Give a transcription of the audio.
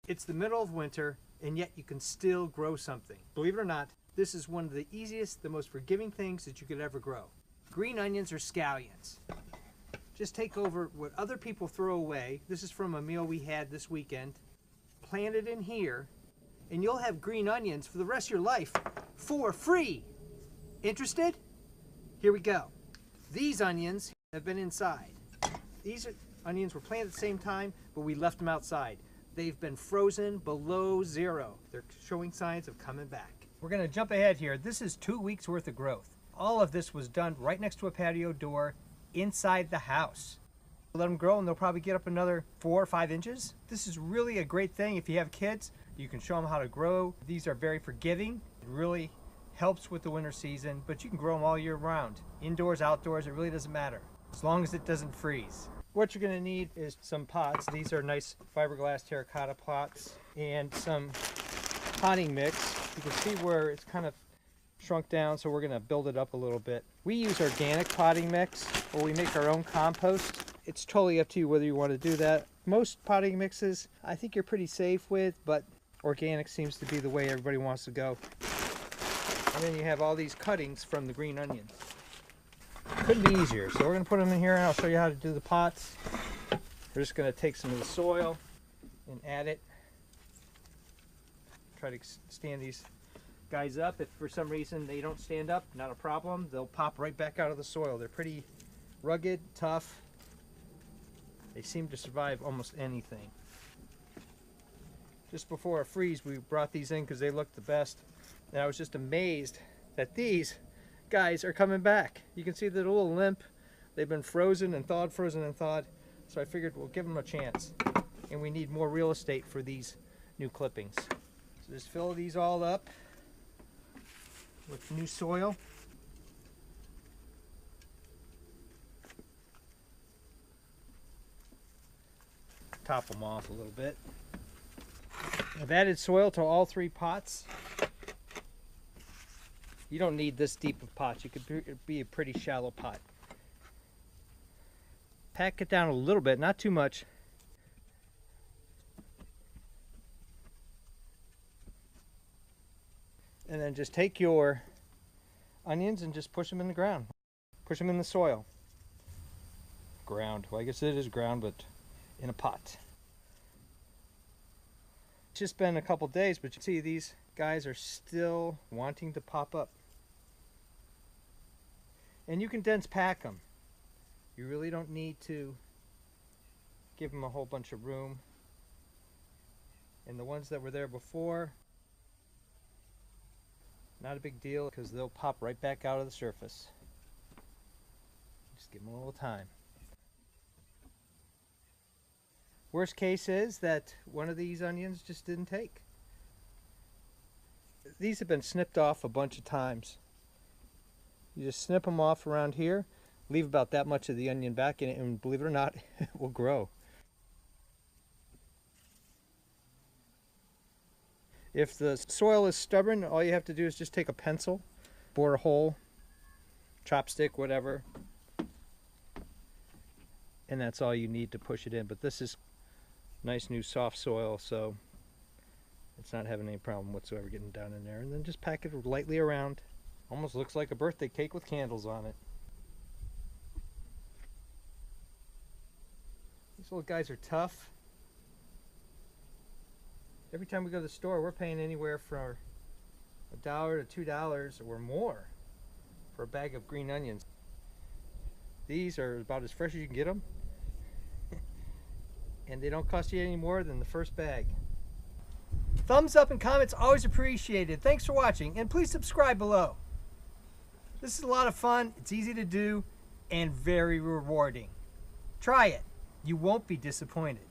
It's the middle of winter, and yet you can still grow something. Believe it or not, this is one of the easiest, the most forgiving things that you could ever grow. Green onions or scallions. Just take over what other people throw away. This is from a meal we had this weekend. Plant it in here, and you'll have green onions for the rest of your life for free. Interested? Here we go. These onions have been inside. These onions were planted at the same time, but we left them outside. They've been frozen below zero. They're showing signs of coming back. We're gonna jump ahead here. This is 2 weeks worth of growth. All of this was done right next to a patio door inside the house. Let them grow and they'll probably get up another 4 or 5 inches. This is really a great thing. If you have kids, you can show them how to grow. These are very forgiving. It really helps with the winter season, but you can grow them all year round. Indoors, outdoors, it really doesn't matter, as long as it doesn't freeze. What you're gonna need is some pots. These are nice fiberglass terracotta pots and some potting mix. You can see where it's kind of shrunk down, so we're gonna build it up a little bit. We use organic potting mix, or we make our own compost. It's totally up to you whether you want to do that. Most potting mixes, I think you're pretty safe with, but organic seems to be the way everybody wants to go. And then you have all these cuttings from the green onions. Couldn't be easier. So we're going to put them in here and I'll show you how to do the pots. We're just going to take some of the soil and add it. Try to stand these guys up. If for some reason they don't stand up, not a problem. They'll pop right back out of the soil. They're pretty rugged, tough. They seem to survive almost anything. Just before a freeze, we brought these in because they looked the best. And I was just amazed that these guys are coming back. You can see they're a little limp. They've been frozen and thawed, so I figured we'll give them a chance. And we need more real estate for these new clippings. So just fill these all up with new soil. Top them off a little bit. I've added soil to all 3 pots. You don't need this deep of pots. You could be a pretty shallow pot. Pack it down a little bit, not too much. And then just take your onions and just push them in the ground. Push them in the soil. Ground. Well, I guess it is ground, but in a pot. It's just been a couple days, but you see these guys are still wanting to pop up. And you can dense pack them. You really don't need to give them a whole bunch of room. And the ones that were there before, not a big deal because they'll pop right back out of the surface. Just give them a little time. Worst case is that one of these onions just didn't take. These have been snipped off a bunch of times. You just snip them off around here, leave about that much of the onion back in it, and believe it or not, it will grow. If the soil is stubborn, all you have to do is just take a pencil, bore a hole, chopstick, whatever, and that's all you need to push it in. But this is nice new soft soil, so it's not having any problem whatsoever getting down in there. And then just pack it lightly around. Almost looks like a birthday cake with candles on it. These little guys are tough. Every time we go to the store, we're paying anywhere from $1 to $2 or more for a bag of green onions. These are about as fresh as you can get them. And they don't cost you any more than the first bag. Thumbs up and comments always appreciated. Thanks for watching, and please subscribe below. This is a lot of fun, it's easy to do, and very rewarding. Try it. You won't be disappointed.